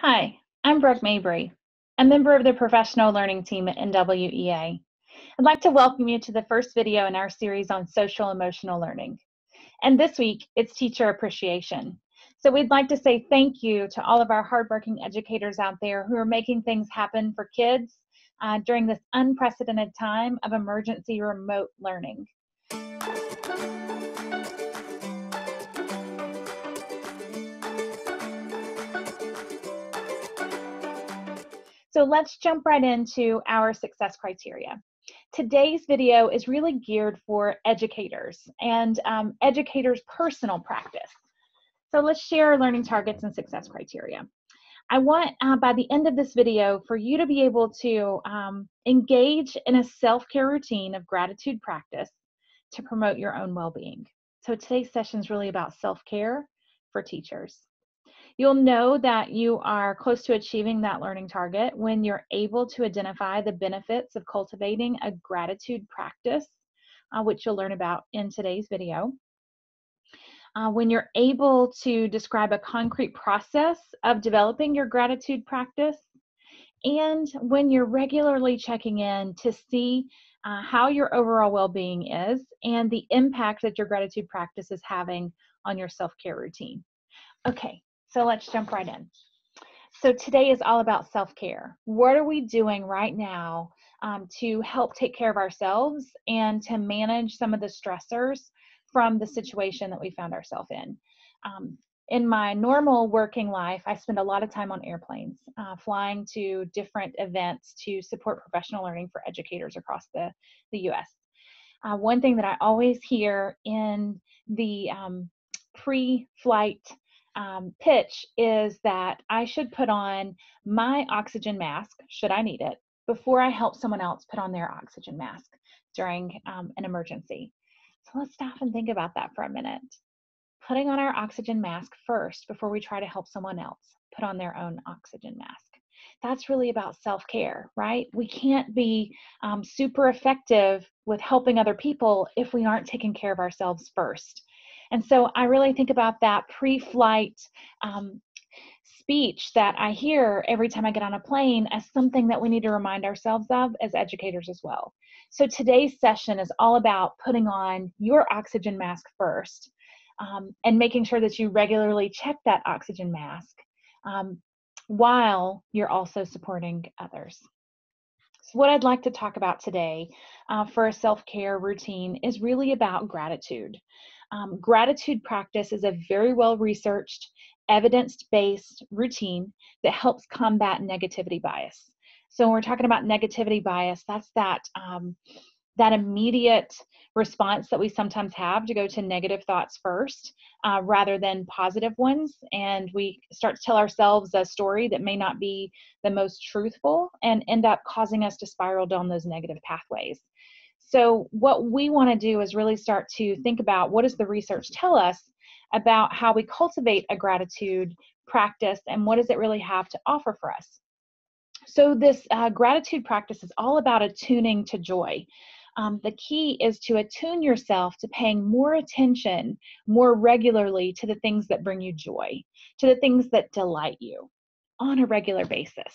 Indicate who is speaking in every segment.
Speaker 1: Hi, I'm Brooke Mabry, a member of the professional learning team at NWEA. I'd like to welcome you to the first video in our series on social emotional learning. And this week, it's teacher appreciation. So we'd like to say thank you to all of our hardworking educators out there who are making things happen for kids during this unprecedented time of emergency remote learning. So let's jump right into our success criteria. Today's video is really geared for educators and educators' personal practice. So let's share our learning targets and success criteria. I want, by the end of this video, for you to be able to engage in a self-care routine of gratitude practice to promote your own well-being. So today's session is really about self-care for teachers. You'll know that you are close to achieving that learning target when you're able to identify the benefits of cultivating a gratitude practice, which you'll learn about in today's video. When you're able to describe a concrete process of developing your gratitude practice, and when you're regularly checking in to see how your overall well-being is and the impact that your gratitude practice is having on your self-care routine. Okay. So let's jump right in. So today is all about self-care. What are we doing right now to help take care of ourselves and to manage some of the stressors from the situation that we found ourselves in? In my normal working life, I spend a lot of time on airplanes, flying to different events to support professional learning for educators across the U.S. One thing that I always hear in the pre-flight pitch is that I should put on my oxygen mask, should I need it, before I help someone else put on their oxygen mask during an emergency. So let's stop and think about that for a minute. Putting on our oxygen mask first before we try to help someone else put on their own oxygen mask. That's really about self-care, right? We can't be super effective with helping other people if we aren't taking care of ourselves first. And so I really think about that pre-flight speech that I hear every time I get on a plane as something that we need to remind ourselves of as educators as well. So today's session is all about putting on your oxygen mask first and making sure that you regularly check that oxygen mask while you're also supporting others. So what I'd like to talk about today for a self-care routine is really about gratitude. Gratitude practice is a very well-researched, evidence-based routine that helps combat negativity bias. So when we're talking about negativity bias, that's that immediate response that we sometimes have to go to negative thoughts first rather than positive ones. And we start to tell ourselves a story that may not be the most truthful and end up causing us to spiral down those negative pathways. So what we want to do is really start to think about what does the research tell us about how we cultivate a gratitude practice and what does it really have to offer for us. So this gratitude practice is all about attuning to joy. The key is to attune yourself to paying more attention more regularly to the things that bring you joy, to the things that delight you on a regular basis.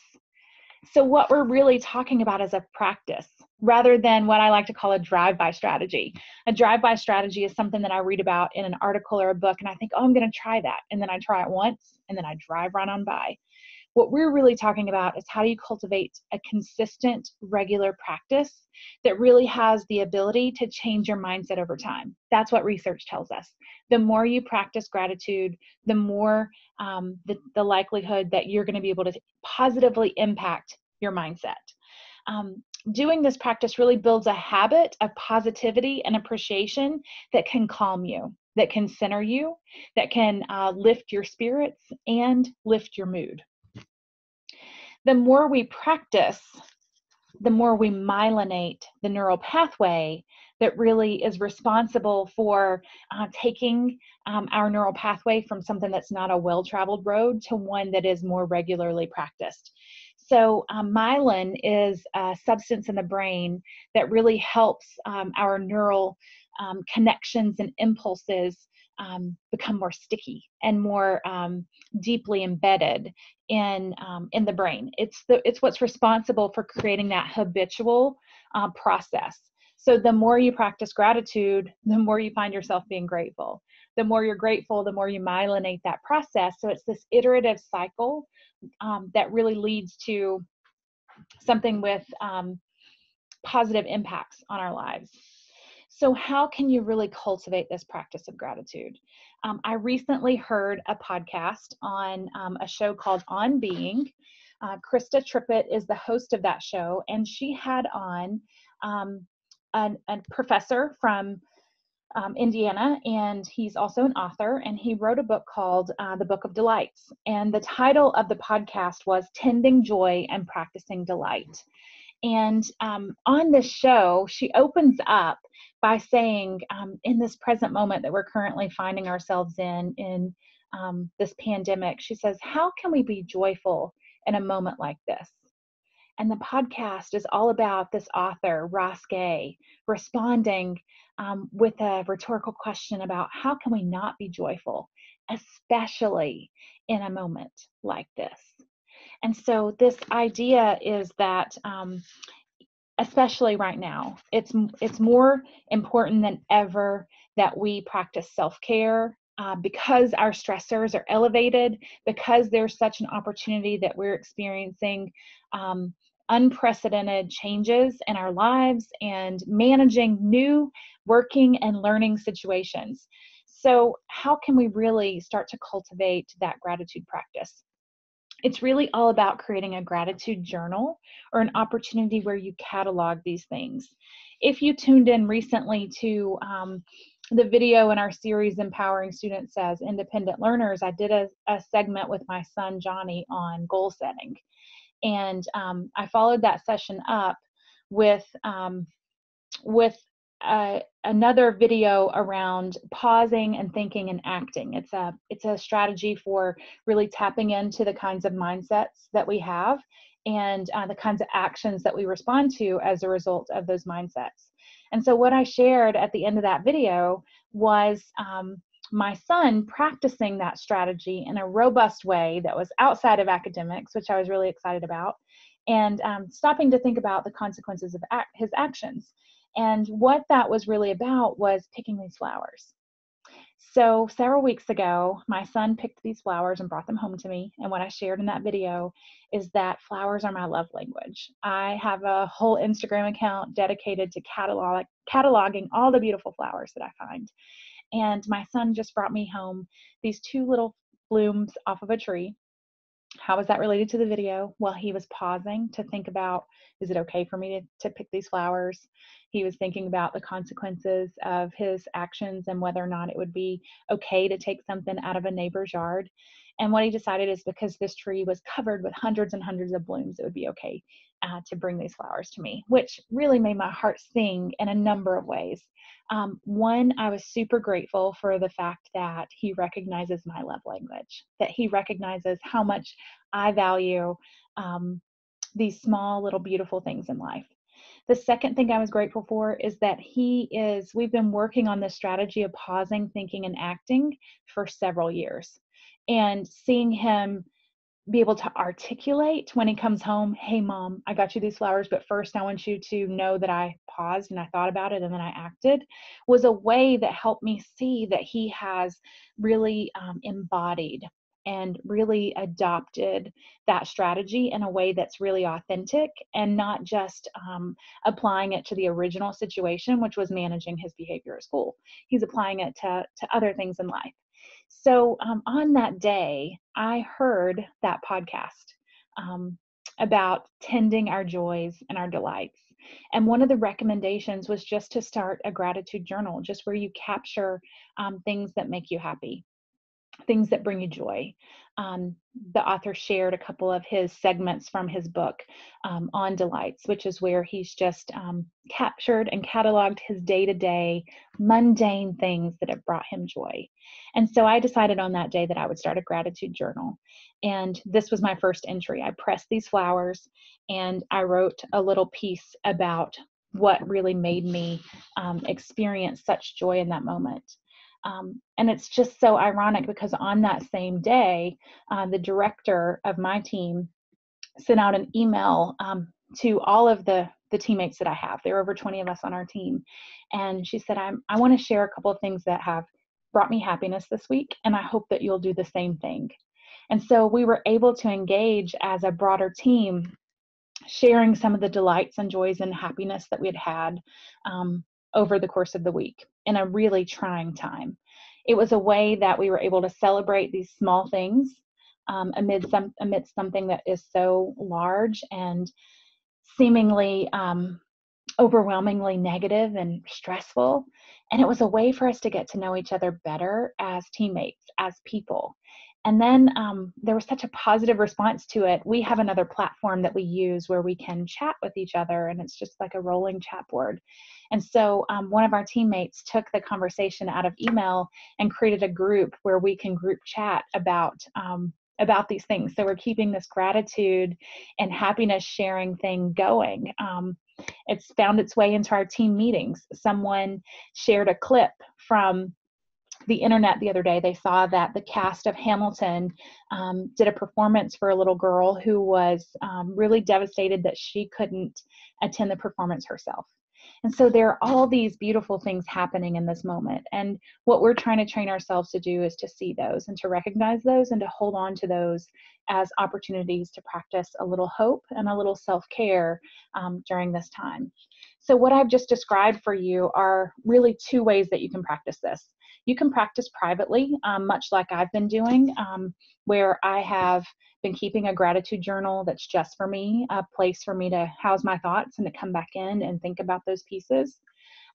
Speaker 1: So what we're really talking about is a practice rather than what I like to call a drive-by strategy. A drive-by strategy is something that I read about in an article or a book and I think, oh, I'm going to try that. And then I try it once and then I drive right on by. What we're really talking about is how do you cultivate a consistent, regular practice that really has the ability to change your mindset over time. That's what research tells us. The more you practice gratitude, the more the likelihood that you're going to be able to positively impact your mindset. Doing this practice really builds a habit of positivity and appreciation that can calm you, that can center you, that can lift your spirits and lift your mood. The more we practice, the more we myelinate the neural pathway that really is responsible for taking our neural pathway from something that's not a well-traveled road to one that is more regularly practiced. So myelin is a substance in the brain that really helps our neural connections and impulses become more sticky and more deeply embedded in the brain. It's what's responsible for creating that habitual process. So the more you practice gratitude, the more you find yourself being grateful. The more you're grateful, the more you myelinate that process. So it's this iterative cycle that really leads to something with positive impacts on our lives. So how can you really cultivate this practice of gratitude? I recently heard a podcast on a show called On Being. Krista Trippett is the host of that show, and she had on a professor from Indiana, and he's also an author, and he wrote a book called The Book of Delights. And the title of the podcast was Tending Joy and Practicing Delight. And on this show, she opens up by saying, in this present moment that we're currently finding ourselves in this pandemic, she says, how can we be joyful in a moment like this? And the podcast is all about this author, Ross Gay, responding with a rhetorical question about how can we not be joyful, especially in a moment like this. And so this idea is that, especially right now, it's more important than ever that we practice self-care because our stressors are elevated, because there's such an opportunity that we're experiencing unprecedented changes in our lives and managing new working and learning situations. So how can we really start to cultivate that gratitude practice? It's really all about creating a gratitude journal or an opportunity where you catalog these things. If you tuned in recently to the video in our series, Empowering Students as Independent Learners, I did a segment with my son, Johnny, on goal setting. And I followed that session up with another video around pausing and thinking and acting. It's a strategy for really tapping into the kinds of mindsets that we have and the kinds of actions that we respond to as a result of those mindsets. And so what I shared at the end of that video was my son practicing that strategy in a robust way that was outside of academics, which I was really excited about, and stopping to think about the consequences of his actions. And what that was really about was picking these flowers. So several weeks ago, my son picked these flowers and brought them home to me. And what I shared in that video is that flowers are my love language. I have a whole Instagram account dedicated to cataloging all the beautiful flowers that I find. And my son just brought me home these two little blooms off of a tree. How was that related to the video? Well, he was pausing to think about, is it okay for me to pick these flowers? He was thinking about the consequences of his actions and whether or not it would be okay to take something out of a neighbor's yard. And what he decided is because this tree was covered with hundreds and hundreds of blooms, it would be okay to bring these flowers to me, which really made my heart sing in a number of ways. One, I was super grateful for the fact that he recognizes my love language, that he recognizes how much I value these small little beautiful things in life. The second thing I was grateful for is that we've been working on this strategy of pausing, thinking, and acting for several years. And seeing him be able to articulate when he comes home, hey mom, I got you these flowers, but first I want you to know that I paused and I thought about it and then I acted, was a way that helped me see that he has really embodied and really adopted that strategy in a way that's really authentic and not just applying it to the original situation, which was managing his behavior at school. He's applying it to other things in life. So on that day, I heard that podcast about tending our joys and our delights. And one of the recommendations was just to start a gratitude journal, just where you capture things that make you happy, things that bring you joy. The author shared a couple of his segments from his book on delights, which is where he's just captured and cataloged his day-to-day mundane things that have brought him joy. And so I decided on that day that I would start a gratitude journal. And this was my first entry. I pressed these flowers and I wrote a little piece about what really made me experience such joy in that moment. And it's just so ironic because on that same day, the director of my team sent out an email to all of the teammates that I have. There are over 20 of us on our team. And she said, I want to share a couple of things that have brought me happiness this week, and I hope that you'll do the same thing. And so we were able to engage as a broader team, sharing some of the delights and joys and happiness that we had had over the course of the week in a really trying time. It was a way that we were able to celebrate these small things amidst something that is so large and seemingly overwhelmingly negative and stressful. And it was a way for us to get to know each other better as teammates, as people. And then there was such a positive response to it. We have another platform that we use where we can chat with each other, and it's just like a rolling chat board. And so one of our teammates took the conversation out of email and created a group where we can group chat about these things. So we're keeping this gratitude and happiness sharing thing going. It's found its way into our team meetings. Someone shared a clip from the internet the other day. They saw that the cast of Hamilton did a performance for a little girl who was really devastated that she couldn't attend the performance herself. And so there are all these beautiful things happening in this moment. And what we're trying to train ourselves to do is to see those and to recognize those and to hold on to those as opportunities to practice a little hope and a little self-care during this time. So what I've just described for you are really two ways that you can practice this. You can practice privately, much like I've been doing, where I have been keeping a gratitude journal that's just for me, a place for me to house my thoughts and to come back in and think about those pieces.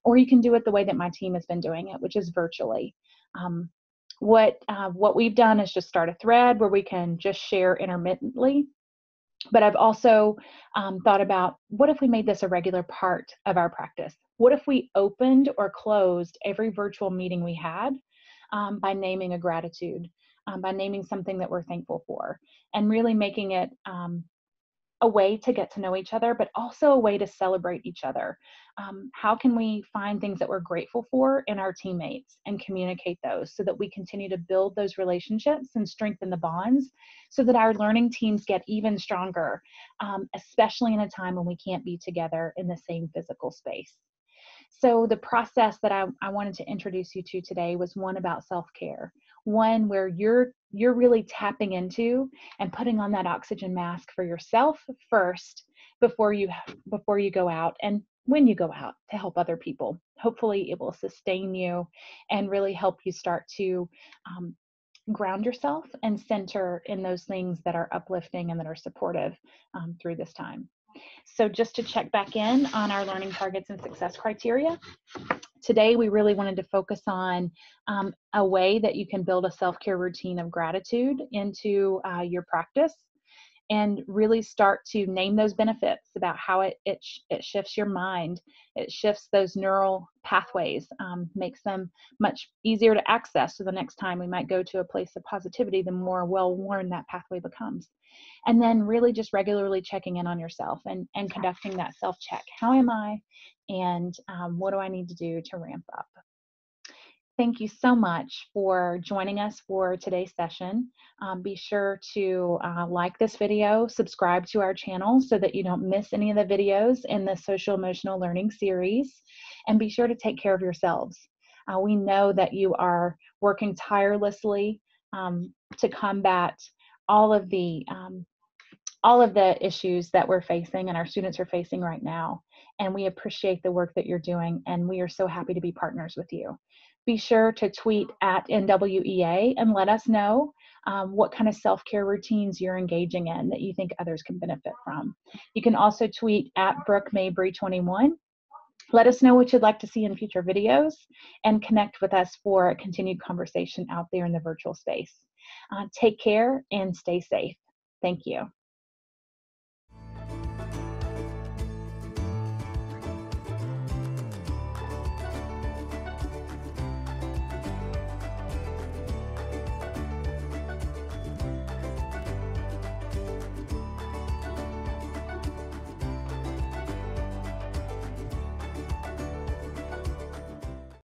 Speaker 1: Or you can do it the way that my team has been doing it, which is virtually. What we've done is just start a thread where we can just share intermittently. But I've also thought about, what if we made this a regular part of our practice? What if we opened or closed every virtual meeting we had by naming a gratitude, by naming something that we're thankful for, and really making it a way to get to know each other, but also a way to celebrate each other. How can we find things that we're grateful for in our teammates and communicate those so that we continue to build those relationships and strengthen the bonds so that our learning teams get even stronger, especially in a time when we can't be together in the same physical space. So the process that I wanted to introduce you to today was one about self-care, one where you're really tapping into and putting on that oxygen mask for yourself first before you go out and when you go out to help other people. Hopefully it will sustain you and really help you start to ground yourself and center in those things that are uplifting and that are supportive through this time. So just to check back in on our learning targets and success criteria, today we really wanted to focus on a way that you can build a self-care routine of gratitude into your practice and really start to name those benefits about how it shifts your mind. It shifts those neural pathways, makes them much easier to access. So the next time we might go to a place of positivity, the more well-worn that pathway becomes. And then really just regularly checking in on yourself and conducting that self-check. How am I? And what do I need to do to ramp up? Thank you so much for joining us for today's session. Be sure to like this video, subscribe to our channel so that you don't miss any of the videos in the social emotional learning series, and be sure to take care of yourselves. We know that you are working tirelessly to combat all of the issues that we're facing and our students are facing right now. And we appreciate the work that you're doing, and we are so happy to be partners with you. Be sure to tweet at NWEA and let us know what kind of self-care routines you're engaging in that you think others can benefit from. You can also tweet at Brooke Mabry 21. Let us know what you'd like to see in future videos and connect with us for a continued conversation out there in the virtual space. Take care and stay safe. Thank you.